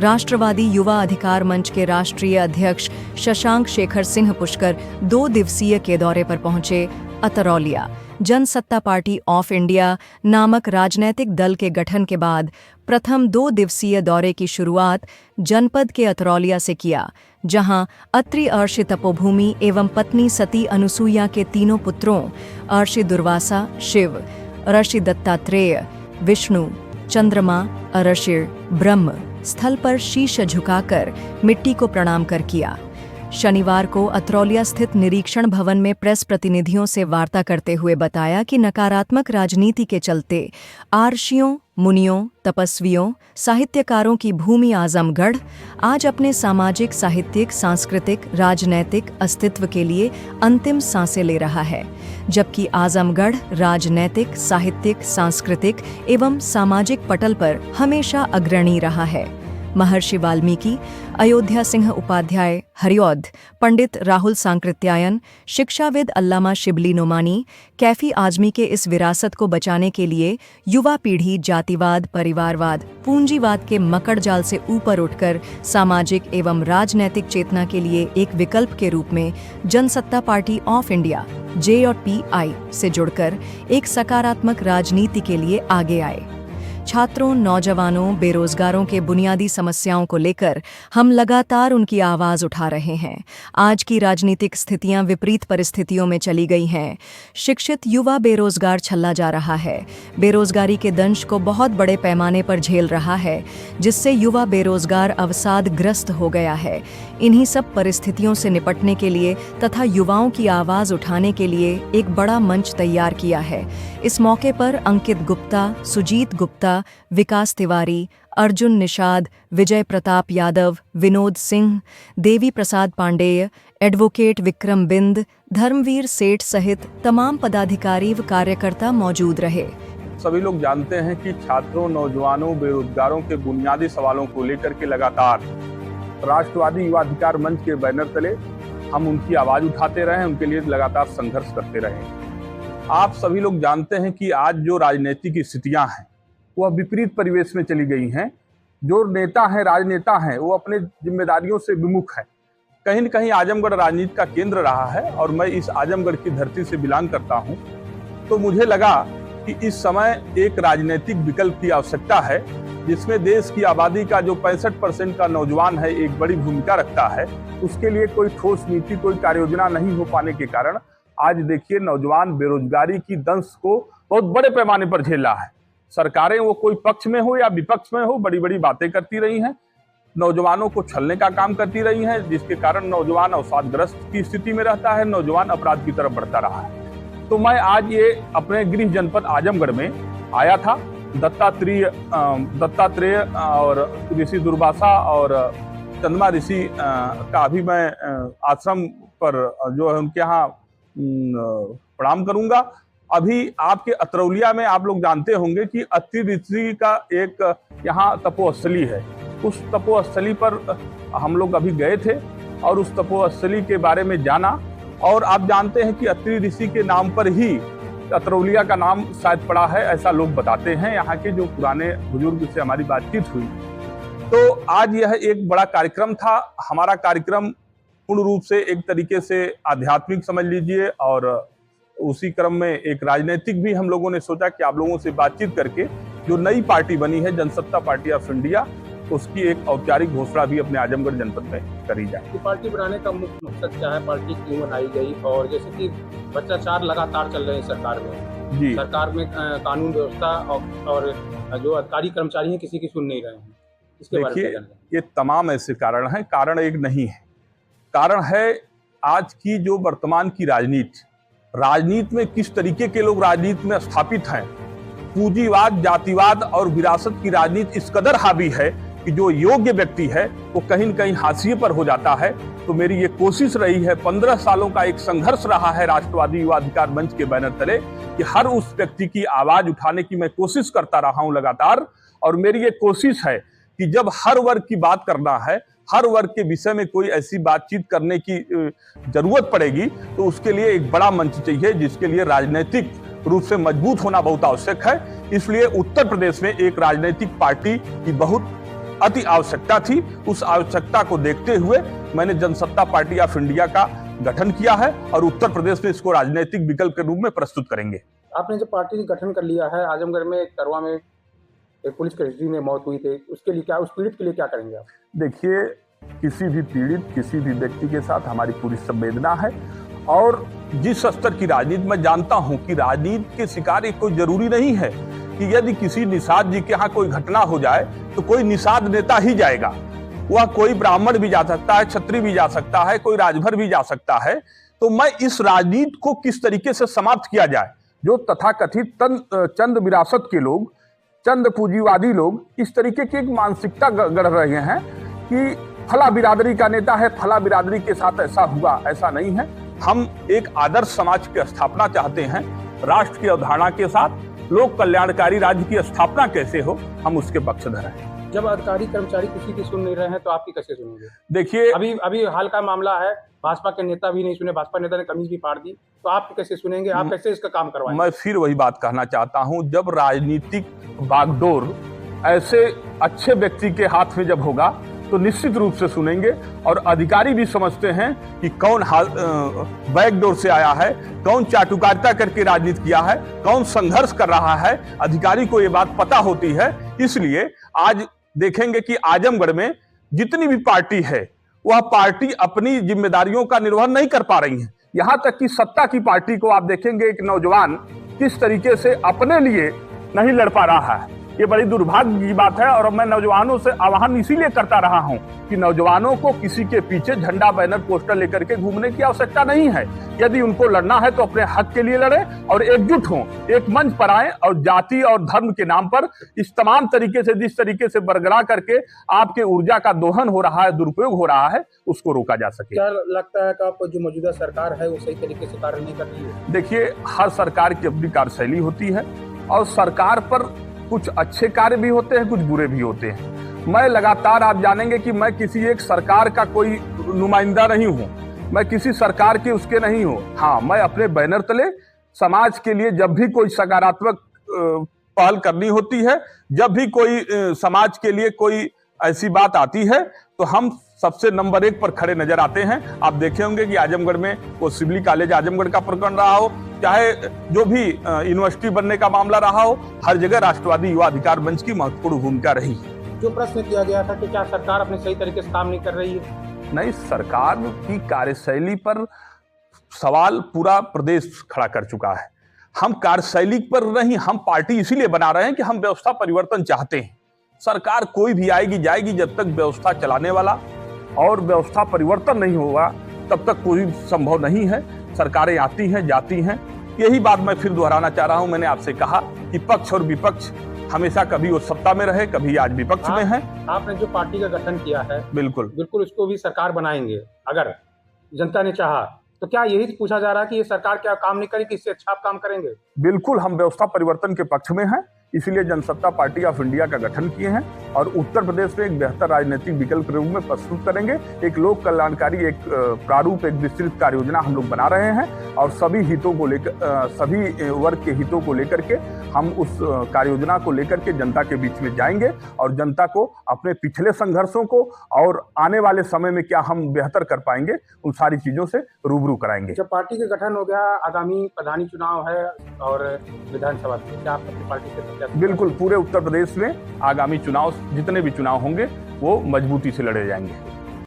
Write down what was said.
राष्ट्रवादी युवा अधिकार मंच के राष्ट्रीय अध्यक्ष शशांक शेखर सिंह पुष्कर 2 दिवसीय के दौरे पर पहुंचे। Atraulia Jansatta party of India नामक राजनैतिक दल के गठन के बाद प्रथम 2 दिवसीय दौरे की शुरुआत जनपद के अतरौलिया से किया, जहां अत्रि अर्षि तपोभूमि एवं पत्नी सती अनुसुईया के तीनों पुत्रों अर्षि दुर्वासा शिव, ऋषि दत्तात्रेय विष्णु, चंद्रमा अरशिर ब्रह्म स्थल पर शीश झुकाकर मिट्टी को प्रणाम कर किया। शनिवार को अतरौलिया स्थित निरीक्षण भवन में प्रेस प्रतिनिधियों से वार्ता करते हुए बताया कि नकारात्मक राजनीति के चलते आर्षियों, मुनियों, तपस्वियों, साहित्यकारों की भूमि आजमगढ़ आज अपने सामाजिक, साहित्यिक, सांस्कृतिक, राजनैतिक अस्तित्व के लिए अंतिम सांसें ले रहा है, जबकि आजमगढ़ राजनैतिक, साहित्यिक, सांस्कृतिक एवं सामाजिक पटल पर हमेशा अग्रणी रहा है। महर्षि वाल्मीकि, अयोध्या सिंह उपाध्याय हरिऔध, पंडित राहुल सांकृत्यायन, शिक्षाविद अल्लामा शिबली नोमानी, कैफी आजमी के इस विरासत को बचाने के लिए युवा पीढ़ी जातिवाद, परिवारवाद, पूंजीवाद के मकड़ जाल से ऊपर उठकर सामाजिक एवं राजनैतिक चेतना के लिए एक विकल्प के रूप में Jansatta party of India JPI से जुड़कर एक सकारात्मक राजनीति के लिए आगे आए। छात्रों, नौजवानों, बेरोजगारों के बुनियादी समस्याओं को लेकर हम लगातार उनकी आवाज उठा रहे हैं। आज की राजनीतिक स्थितियां विपरीत परिस्थितियों में चली गई हैं। शिक्षित युवा बेरोजगार छल्ला जा रहा है, बेरोजगारी के दंश को बहुत बड़े पैमाने पर झेल रहा है, जिससे युवा बेरोजगार अवसादग्रस्त हो गया है। इन्हीं सब परिस्थितियों से निपटने के लिए तथा युवाओं की आवाज उठाने के लिए एक बड़ा मंच तैयार किया है। इस मौके पर अंकित गुप्ता, सुजीत गुप्ता, विकास तिवारी, अर्जुन निषाद, विजय प्रताप यादव, विनोद सिंह, देवी प्रसाद पांडेय, एडवोकेट विक्रम बिंद, धर्मवीर सेठ सहित तमाम पदाधिकारी व कार्यकर्ता मौजूद रहे। सभी लोग जानते हैं कि छात्रों, नौजवानों, बेरोजगारों के बुनियादी सवालों को लेकर के लगातार राष्ट्रवादी युवा अधिकार मंच के बैनर तले हम उनकी आवाज उठाते रहे, उनके लिए लगातार संघर्ष करते रहे। आप सभी लोग जानते हैं कि आज जो राजनीतिक स्थितियां हैं वह विपरीत परिवेश में चली गई हैं। जो नेता हैं, राजनेता हैं, वो अपने जिम्मेदारियों से विमुख हैं। कहीं न कहीं आजमगढ़ राजनीति का केंद्र रहा है और मैं इस आजमगढ़ की धरती से बिलोंग करता हूं, तो मुझे लगा कि इस समय एक राजनीतिक विकल्प की आवश्यकता है, जिसमें देश की आबादी का जो 65% का नौजवान है एक बड़ी भूमिका रखता है। उसके लिए कोई ठोस नीति, कोई कार्ययोजना नहीं हो पाने के कारण आज देखिए नौजवान बेरोजगारी की दंश को बहुत बड़े पैमाने पर झेल रहा है। सरकारें, वो कोई पक्ष में हो या विपक्ष में हो, बड़ी बड़ी बातें करती रही हैं, नौजवानों को छलने का काम करती रही हैं, जिसके कारण नौजवान अवसादग्रस्त की स्थिति में रहता है, नौजवान अपराध की तरफ बढ़ता रहा है। तो मैं आज ये अपने गृह जनपद आजमगढ़ में आया था। दत्तात्रेय और ऋषि दुर्वासा और चंद्रमा ऋषि का भी मैं आश्रम पर जो है उनके यहाँ प्रणाम करूंगा। अभी आपके अतरौलिया में आप लोग जानते होंगे कि अत्रि ऋषि का एक यहाँ तपोस्थली है। उस तपोस्थली पर हम लोग अभी गए थे और उस तपोस्थली के बारे में जाना। और आप जानते हैं कि अत्रि ऋषि के नाम पर ही अतरौलिया का नाम शायद पड़ा है, ऐसा लोग बताते हैं। यहाँ के जो पुराने बुजुर्ग से हमारी बातचीत हुई, तो आज यह एक बड़ा कार्यक्रम था। हमारा कार्यक्रम पूर्ण रूप से एक तरीके से आध्यात्मिक समझ लीजिए, और उसी क्रम में एक राजनीतिक भी हम लोगों ने सोचा कि आप लोगों से बातचीत करके जो नई पार्टी बनी है जनसत्ता पार्टी ऑफ इंडिया, उसकी एक औपचारिक घोषणा भी अपने आजमगढ़ जनपद में करी जाए। तो पार्टी बनाने का मुख्य मकसद क्या है, पार्टी क्यों बनाई गई, और जैसे कि भ्रष्टाचार लगातार चल रहे हैं सरकार में जी, सरकार में कानून व्यवस्था और जो अधिकारी कर्मचारी हैं किसी की सुन नहीं रहे हैं, इसके बारे में ये तमाम ऐसे कारण हैं। कारण एक नहीं है, कारण है आज की जो वर्तमान की राजनीति में किस तरीके के लोग राजनीति में स्थापित हैं। पूंजीवाद, जातिवाद और विरासत की राजनीति इस कदर हावी है कि जो योग्य व्यक्ति है वो कहीं न कहीं हाशिए पर हो जाता है। तो मेरी ये कोशिश रही है, 15 सालों का एक संघर्ष रहा है राष्ट्रवादी युवा अधिकार मंच के बैनर तले, कि हर उस व्यक्ति की आवाज उठाने की मैं कोशिश करता रहा हूं लगातार। और मेरी ये कोशिश है कि जब हर वर्ग की बात करना है, हर वर्ग के विषय में कोई ऐसी बातचीत करने की जरूरत पड़ेगी, तो उसके लिए एक बड़ा मंच चाहिए, जिसके लिए राजनीतिक रूप से मजबूत होना बहुत आवश्यक है। इसलिए उत्तर प्रदेश में एक राजनीतिक पार्टी की बहुत अति आवश्यकता थी। उस आवश्यकता को देखते हुए मैंने जनसत्ता पार्टी ऑफ इंडिया का गठन किया है और उत्तर प्रदेश में इसको राजनीतिक विकल्प के रूप में प्रस्तुत करेंगे। आपने जब पार्टी का गठन कर लिया है, आजमगढ़ में करवा में एक पुलिस कस्टडी में मौत हुई थी, उसके लिए क्या, उस पीड़ित के लिए क्या करेंगे आप? देखिए, किसी भी पीड़ित, किसी भी व्यक्ति के साथ हमारी पूरी संवेदना है और जिस स्तर की राजनीति मैं जानता हूं कि राजनीति के शिकार एक कोई जरूरी नहीं है कि यदि किसी निषाद जी के यहाँ कोई घटना हो जाए तो कोई निषाद नेता ही जाएगा। वह कोई ब्राह्मण भी जा सकता है, क्षत्रिय भी जा सकता है, कोई राजभर भी जा सकता है। तो मैं इस राजनीति को किस तरीके से समाप्त किया जाए, जो तथाकथित चंद विरासत के लोग, चंद पूंजीवादी लोग इस तरीके की एक मानसिकता गढ़ रहे हैं कि फला बिरादरी का नेता है, फला बिरादरी के साथ ऐसा हुआ, ऐसा नहीं है। हम एक आदर्श समाज की स्थापना चाहते हैं, राष्ट्र की अवधारणा के साथ लोक कल्याणकारी राज्य की स्थापना कैसे हो, हम उसके पक्षधर हैं। जब अधिकारी कर्मचारी किसी की सुन नहीं रहे हैं तो आपकी कैसे सुनेंगे? देखिए, अभी हाल का मामला है, भाजपा के नेता भी नहीं सुने, भाजपा नेता ने कमीज भी फाड़ दी, तो आप कैसे सुनेंगे? आप कैसे इसका काम करवाएंगे? मैं फिर वही बात कहना चाहता हूं, जब राजनीतिक बागडोर ऐसे अच्छे व्यक्ति के हाथ में जब होगा तो निश्चित रूप से सुनेंगे। और अधिकारी भी समझते हैं कि कौन बैकडोर से आया है, कौन चाटुकारिता करके राजनीति किया है, कौन संघर्ष कर रहा है, अधिकारी को ये बात पता होती है। इसलिए आज देखेंगे कि आजमगढ़ में जितनी भी पार्टी है वह पार्टी अपनी जिम्मेदारियों का निर्वहन नहीं कर पा रही है। यहां तक कि सत्ता की पार्टी को आप देखेंगे एक नौजवान किस तरीके से अपने लिए नहीं लड़ पा रहा है। ये बड़ी दुर्भाग्य की बात है और मैं नौजवानों से आह्वान इसीलिए करता रहा हूं कि नौजवानों को किसी के पीछे झंडा, बैनर, पोस्टर लेकर के घूमने की आवश्यकता नहीं है। यदि उनको लड़ना है तो अपने हक के लिए लड़े और एकजुट हों, एक मंच पर आए और जाति और धर्म के नाम पर इस तमाम तरीके से, जिस तरीके से बरगला करके आपके ऊर्जा का दोहन हो रहा है, दुरुपयोग हो रहा है, उसको रोका जा सके। क्या लगता है कि आपको जो मौजूदा सरकार है वो सही तरीके से कार्य नहीं कर रही है? देखिए, हर सरकार की अपनी कार्यशैली होती है और सरकार पर कुछ अच्छे कार्य भी होते हैं, कुछ बुरे भी होते हैं। मैं लगातार, आप जानेंगे कि मैं किसी एक सरकार का कोई नुमाइंदा नहीं हूं, मैं किसी सरकार के उसके नहीं हूं। हाँ, मैं अपने बैनर तले समाज के लिए जब भी कोई सकारात्मक पहल करनी होती है, जब भी कोई समाज के लिए कोई ऐसी बात आती है तो हम सबसे नंबर 1 पर खड़े नजर आते हैं। आप देखे होंगे कि आजमगढ़ में वो सिविल कॉलेज आजमगढ़ का प्रकरण रहा हो, चाहे जो भी यूनिवर्सिटी बनने का मामला रहा हो, हर जगह राष्ट्रवादी युवा अधिकार मंच की महत्वपूर्ण भूमिका रही। जो प्रश्न किया गया था कि क्या सरकार अपने सही तरीके से काम नहीं कर रही है? नहीं, सरकार की कार्यशैली पर सवाल पूरा प्रदेश खड़ा कर चुका है। हम कार्यशैली पर नहीं, हम पार्टी इसीलिए बना रहे हैं कि हम व्यवस्था परिवर्तन चाहते हैं। सरकार कोई भी आएगी जाएगी, जब तक व्यवस्था चलाने वाला और व्यवस्था परिवर्तन नहीं होगा तब तक कोई संभव नहीं है। सरकारें आती हैं, जाती हैं। यही बात मैं फिर दोहराना चाह रहा हूं। मैंने आपसे कहा कि पक्ष और विपक्ष हमेशा, कभी वो सत्ता में रहे, कभी आज विपक्ष में है। आपने जो पार्टी का गठन किया है, बिल्कुल उसको भी सरकार बनाएंगे अगर जनता ने चाहा, तो क्या यही पूछा जा रहा है कि ये सरकार क्या काम नहीं करेगी, इससे अच्छा आप काम करेंगे? बिल्कुल, हम व्यवस्था परिवर्तन के पक्ष में हैं, इसीलिए जनसत्ता पार्टी ऑफ इंडिया का गठन किए हैं और उत्तर प्रदेश में एक बेहतर राजनीतिक विकल्प के रूप में प्रस्तुत करेंगे। एक लोक कल्याणकारी एक प्रारूप, एक विस्तृत कार्य योजना हम लोग बना रहे हैं और सभी हितों को लेकर, सभी वर्ग के हितों को लेकर के हम उस कार्य योजना को लेकर के जनता के बीच में जाएंगे और जनता को अपने पिछले संघर्षों को और आने वाले समय में क्या हम बेहतर कर पाएंगे, उन सारी चीजों से रूबरू कराएंगे। जब पार्टी का गठन हो गया, आगामी प्रधानी चुनाव है और विधानसभा, क्या आप अपनी पार्टी से? बिल्कुल, पूरे उत्तर प्रदेश में आगामी चुनाव, जितने भी चुनाव होंगे वो मजबूती से लड़े जाएंगे।